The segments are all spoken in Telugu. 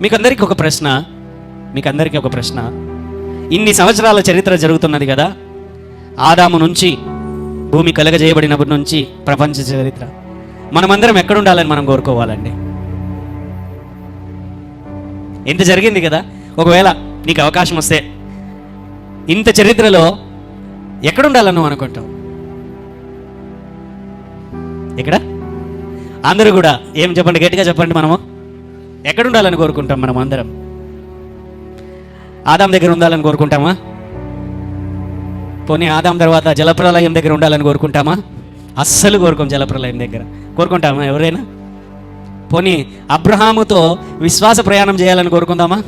మీకందరికీ ఒక ప్రశ్న. ఇన్ని సంవత్సరాల చరిత్ర జరుగుతున్నది కదా, ఆదాము నుంచి భూమి కలగజేయబడినప్పటి నుంచి ప్రపంచ చరిత్ర. మనమందరం ఎక్కడుండాలని మనం కోరుకోవాలండి? ఇంత జరిగింది కదా, ఒకవేళ నీకు అవకాశం వస్తే ఇంత చరిత్రలో ఎక్కడుండాలని నువ్వు అనుకుంటావు? ఎక్కడ? అందరూ కూడా ఏం చెప్పండి, గట్టిగా చెప్పండి. మనము ఎక్కడుండాలని కోరుకుంటాం? మనం అందరం ఆదాం దగ్గర ఉండాలని కోరుకుంటామా? పోనీ ఆదాం తర్వాత జలప్రలయం దగ్గర ఉండాలని కోరుకుంటామా? అస్సలు కోరుకోం. జలప్రలయం దగ్గర కోరుకుంటామా ఎవరైనా? పోనీ అబ్రహాముతో విశ్వాస ప్రయాణం చేయాలని కోరుకుందామా?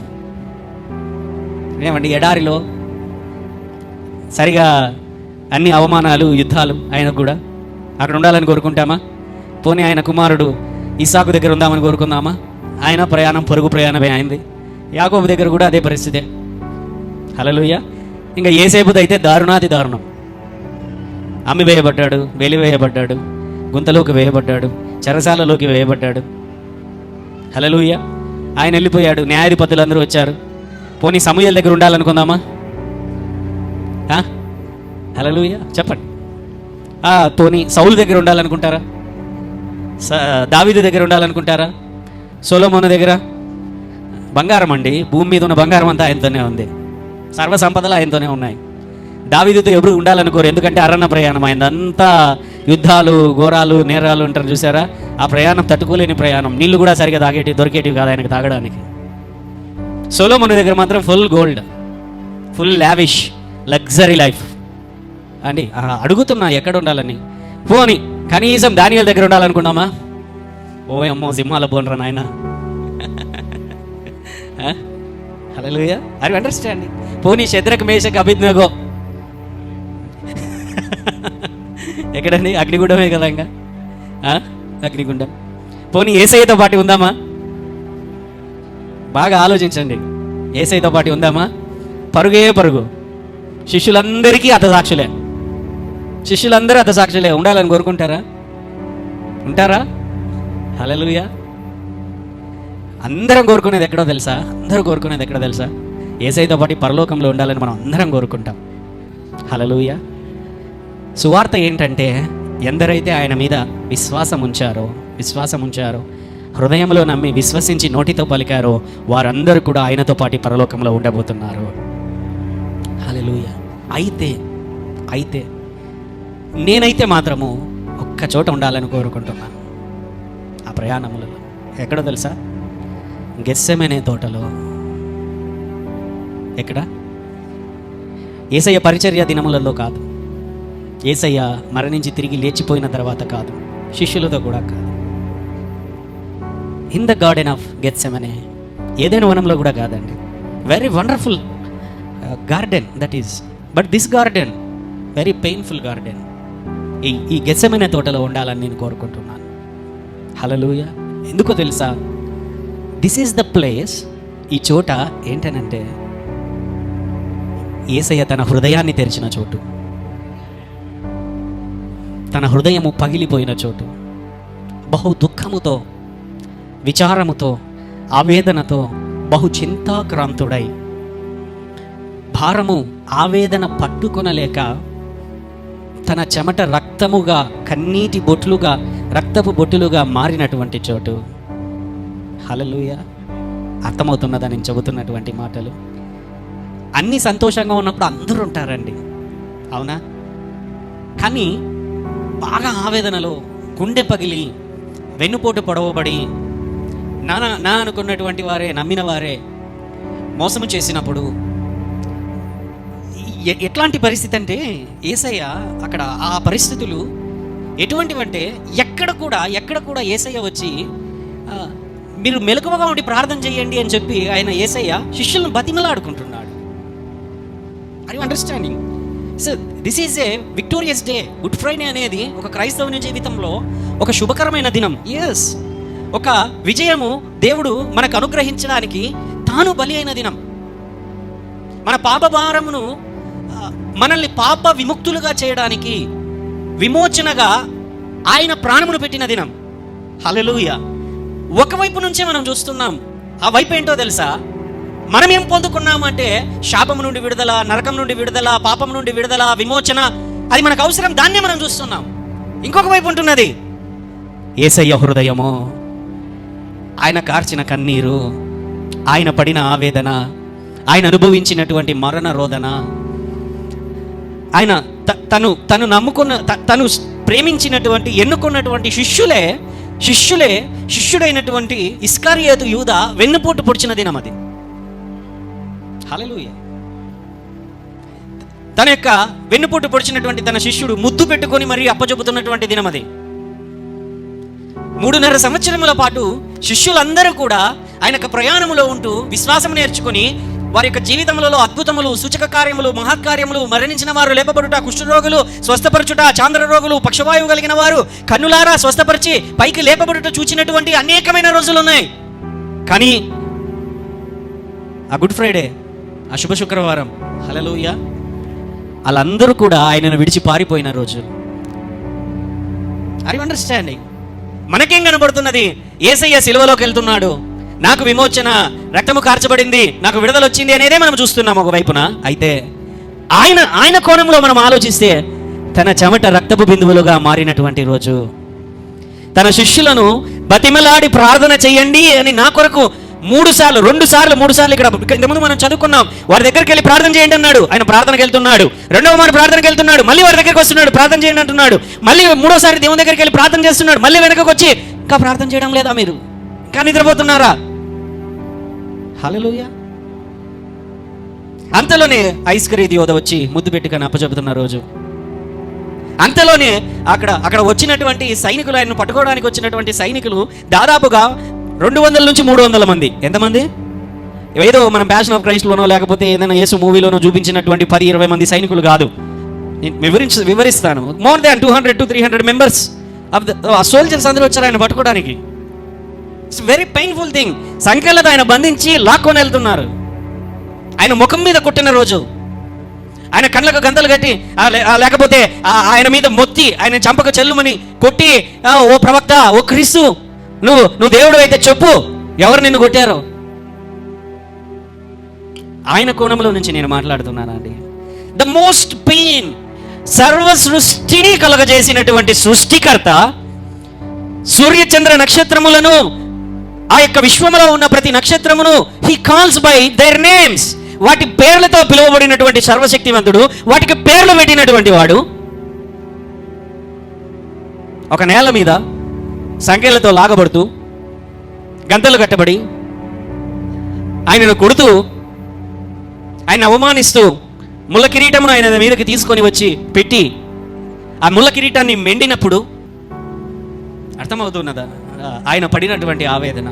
ఏమండి, ఎడారిలో సరిగా అన్ని అవమానాలు, యుద్ధాలు, ఆయనకు కూడా అక్కడ ఉండాలని కోరుకుంటామా? పోనీ ఆయన కుమారుడు ఇస్సాకు దగ్గర ఉందామని కోరుకుందామా? ఆయన ప్రయాణం పొరుగు ప్రయాణమే అయింది. యాకోబు దగ్గర కూడా అదే పరిస్థితే. హల్లెలూయా. ఇంకా యేసేపుది అయితే దారుణాతి దారుణం. అమ్మి వేయబడ్డాడు, వెలివేయబడ్డాడు, గుంతలోకి వేయబడ్డాడు, చెరసాలలోకి వేయబడ్డాడు. హల్లెలూయా. ఆయన వెళ్ళిపోయాడు, న్యాయాధిపతులు వచ్చారు. పోనీ సమూయేలు దగ్గర ఉండాలనుకుందామా? హల్లెలూయా, చెప్పండి. పోనీ సౌలు దగ్గర ఉండాలనుకుంటారా? దావీదు దగ్గర ఉండాలనుకుంటారా? సొలొమోను దగ్గర? బంగారం అండి, భూమి మీద ఉన్న బంగారం అంతా ఆయనతోనే ఉంది, సర్వసంపదలు ఆయనతోనే ఉన్నాయి. దావీదుతో ఎవరు ఉండాలనుకోరు, ఎందుకంటే అరణ్య ప్రయాణం అయిందంతా యుద్ధాలు, ఘోరాలు, నేరాలు ఉంటారు చూసారా? ఆ ప్రయాణం తట్టుకోలేని ప్రయాణం. నీళ్లు కూడా సరిగా దొరికేటివి కాదు ఆయనకు తాగడానికి. సొలొమోను దగ్గర మాత్రం full gold, full lavish, luxury life అండి. అడుగుతున్నా ఎక్కడ ఉండాలని. పోనీ కనీసం దానియేలు దగ్గర ఉండాలనుకున్నామా? ఓ అమ్మో, సింహాల బోన్రా నాయన. హల్లెలూయా. Are you understanding? పోనీ శద్రక్, మేషక్, అబేద్నెగో ఎక్కడండి? అగ్నిగుండమే కదా. ఇంకా అగ్నిగుండం. పోనీ యేసయ్యతో పాటు ఉందామా? బాగా ఆలోచించండి. యేసయ్యతో పాటు ఉందామా? పరుగే పరుగు. శిష్యులందరికీ హతసాక్షులే. శిష్యులందరూ హతసాక్షులే. ఉండాలని కోరుకుంటారా? ఉంటారా? హల్లెలూయా. అందరం కోరుకునేది ఎక్కడో తెలుసా? యేసయ్యతో పాటు పరలోకంలో ఉండాలని మనం అందరం కోరుకుంటాం. హల్లెలూయా. సువార్త ఏంటంటే, ఎందరైతే ఆయన మీద విశ్వాసం ఉంచారో, హృదయంలో నమ్మి విశ్వసించి నోటితో పలికారో, వారందరూ కూడా ఆయనతో పాటు పరలోకంలో ఉండబోతున్నారు. హల్లెలూయా. అయితే నేనైతే మాత్రము ఒక్క చోట ఉండాలని కోరుకుంటున్నాను. ఆ ప్రయాణములలో ఎక్కడో తెలుసా? గెత్సెమనే తోటలో. ఎక్కడ? యేసయ్య పరిచర్య దినములలో కాదు, యేసయ్య మరణించి తిరిగి లేచిపోయిన తర్వాత కాదు, శిష్యులతో కూడా కాదు. In the garden of Gethsemane, ఏదైనా వనంలో కూడా కాదండి. Very wonderful garden that is, but this garden very painful garden. ఈ గెత్సెమనే తోటలో ఉండాలని నేను కోరుకుంటున్నాను. హల్లెలూయా. ఎందుకో తెలుసా? This is the place. ఈ చోట ఏంటనంటే యేసయ్య తన హృదయాన్ని తెరిచిన చోటు, తన హృదయము పగిలిపోయిన చోటు, బహు దుఃఖముతో, విచారముతో, ఆవేదనతో, బహు చింతాక్రాంతుడై, భారము, ఆవేదన పట్టుకొనలేక తన చెమట రక్తముగా, కన్నీటి బొట్లుగా, రక్తపు బొట్టులుగా మారినటువంటి చోటు. హల్లెలూయా. అర్థమవుతున్నదా నేను చెబుతున్నటువంటి మాటలు? అన్ని సంతోషంగా ఉన్నప్పుడు అందరూ ఉంటారండి, అవునా? కానీ బాగా ఆవేదనలో, గుండె పగిలి, వెన్నుపోటు పొడవబడి, నా అనుకున్నటువంటి వారే, నమ్మిన వారే మోసము చేసినప్పుడు ఎట్లాంటి పరిస్థితి అంటే, యేసయ్య అక్కడ ఆ పరిస్థితులు ఎటువంటివంటే, ఎక్కడ కూడా యేసయ్య వచ్చి మీరు మెలకువగా ఉండి ప్రార్థన చేయండి అని చెప్పి యేసయ్య శిష్యులను బతిమలాడుకుంటున్నాడు. Are you understanding? So this is a victorious day. Good Friday అనేది ఒక క్రైస్తవుని జీవితంలో ఒక శుభకరమైన దినం. ఎస్, ఒక విజయము దేవుడు మనకు అనుగ్రహించడానికి తాను బలి అయిన దినం. మన పాప భారమును, మనల్ని పాప విముక్తులుగా చేయడానికి, విమోచనగా ఆయన ప్రాణమును పెట్టిన దినం. హల్లెలూయా. ఒకవైపు నుంచే మనం చూస్తున్నాం, ఆ వైపు ఏంటో తెలుసా? మనం ఏం పొందుకున్నామంటే శాపం నుండి విడుదల, నరకం నుండి విడుదల, పాపం నుండి విడుదల, విమోచన. అది మనకు అవసరం, దాన్నే మనం చూస్తున్నాం. ఇంకొక వైపు ఉంటున్నది యేసయ్య హృదయము, ఆయన కార్చిన కన్నీరు, ఆయన పడిన ఆవేదన, ఆయన అనుభవించినటువంటి మరణ రోదన, ఆయన తను నమ్ముకున్న, తను ప్రేమించినటువంటి, ఎన్నుకున్నటువంటి శిష్యుడైనటువంటి ఇస్కరియోతు యూదా వెన్నుపోటు పొడిచిన దినం అది. హల్లెలూయా. తన యొక్క వెన్నుపోటు పొడిచినటువంటి తన శిష్యుడు ముద్దు పెట్టుకొని మరీ అప్పచెబుతున్నటువంటి దినం అది. 3.5 సంవత్సరముల పాటు శిష్యులందరూ కూడా ఆయన యొక్క ప్రయాణములో ఉంటూ విశ్వాసం నేర్చుకొని వారి యొక్క జీవితములలో అద్భుతములు, సూచక కార్యములు, మహత్కార్యములు, మరణించిన వారు లేపబడుట, కుష్ఠరోగులు స్వస్థపరచుట, చాంద్ర రోగులు, పక్షవాయువు కలిగిన వారు కన్నులారా స్వస్థపరిచి పైకి లేపబడుట చూచినటువంటి అనేకమైన రోజులు ఉన్నాయి. కానీ ఆ గుడ్ ఫ్రైడే, ఆ శుభ శుక్రవారం, హల్లెలూయా, వాళ్ళందరూ కూడా ఆయనను విడిచి పారిపోయిన రోజు. Are you understanding? మనకేం కనబడుతున్నది? యేసయ్య సిలువలోకి వెళ్తున్నాడు, నాకు విమోచన, రక్తము కార్చబడింది, నాకు విడుదల వచ్చింది అనేదే మనం చూస్తున్నాం ఒకవైపున. అయితే ఆయన కోణంలో మనం ఆలోచిస్తే తన చెమట రక్తపు బిందువులుగా మారినటువంటి రోజు. తన శిష్యులను బతిమలాడి ప్రార్థన చేయండి అని నా కొరకు 3 సార్లు ఇక్కడ ఇంతకుముందు మనం చదువుకున్నాం. వారి దగ్గరికి వెళ్ళి ప్రార్థన చేయండి అన్నాడు, ఆయన ప్రార్థనకి వెళ్తున్నాడు. రెండవ మారు ప్రార్థనకి వెళ్తున్నాడు, మళ్ళీ వారి దగ్గరికి వస్తున్నాడు, ప్రార్థన చేయండి అంటున్నాడు. మళ్ళీ 3వసారి దేవుని దగ్గరికి వెళ్ళి ప్రార్థన చేస్తున్నాడు, మళ్ళీ వెనకకి వచ్చి ఇంకా ప్రార్థన చేయడం లేదా, మీరు ఇంకా నిద్రపోతున్నారా? హల్లెలూయా. అంతలోనే ఇస్కరియోతు యూదా వచ్చి ముద్దు పెట్టుకొని అప్పచెబుతున్న రోజు. అంతలోనే అక్కడ వచ్చినటువంటి సైనికులు, ఆయనను పట్టుకోవడానికి వచ్చినటువంటి సైనికులు దాదాపుగా 200 నుంచి 300 మంది. ఎంతమంది? ఏదో మనం ప్యాషన్ ఆఫ్ క్రైస్ట్లోనో లేకపోతే ఏదైనా యేసు మూవీలోనో చూపించినటువంటి 10-20 మంది సైనికులు కాదు. వివరిస్తాను. More than 200 to 300 members of the soldiers అందరూ వచ్చారు ఆయన పట్టుకోవడానికి. It's very painful thing. సంఖ్యలతో ఆయన బంధించి లాక్కొని వెళ్తున్నారు. ఆయన ముఖం మీద కొట్టిన రోజు, ఆయన కళ్ళకు గంతలు కట్టి, లేకపోతే ఆయన మీద మొత్తి ఆయన చంపక చెల్లుమని కొట్టి, ఓ ప్రవక్త, ఓ క్రీస్తు, నువ్వు దేవుడు అయితే చెప్పు, ఎవరు నిన్ను కొట్టారో? ఆయన కోణంలో నుంచి నేను మాట్లాడుతున్నానండి. ద మోస్ట్ పెయిన్, సర్వ సృష్టిని కలగజేసినటువంటి సృష్టికర్త సూర్యచంద్ర నక్షత్రములను, ఆ యొక్క విశ్వములో ఉన్న ప్రతి నక్షత్రమును he calls by their names, వాటి పేర్లతో పిలువబడినటువంటి సర్వశక్తివంతుడు, వాటికి పేర్లు పెట్టినటువంటి వాడు ఒక నేల మీద సంఖ్యలతో లాగబడుతూ, గంతలు కట్టబడి, ఆయనను కొడుతూ, ఆయన అవమానిస్తూ, ముళ్ళ కిరీటమును ఆయన మీదకి తీసుకొని వచ్చి పెట్టి, ఆ ముళ్ళ కిరీటాన్ని మెండినప్పుడు అర్థమవుతున్నదా ఆయన పడినటువంటి ఆవేదన?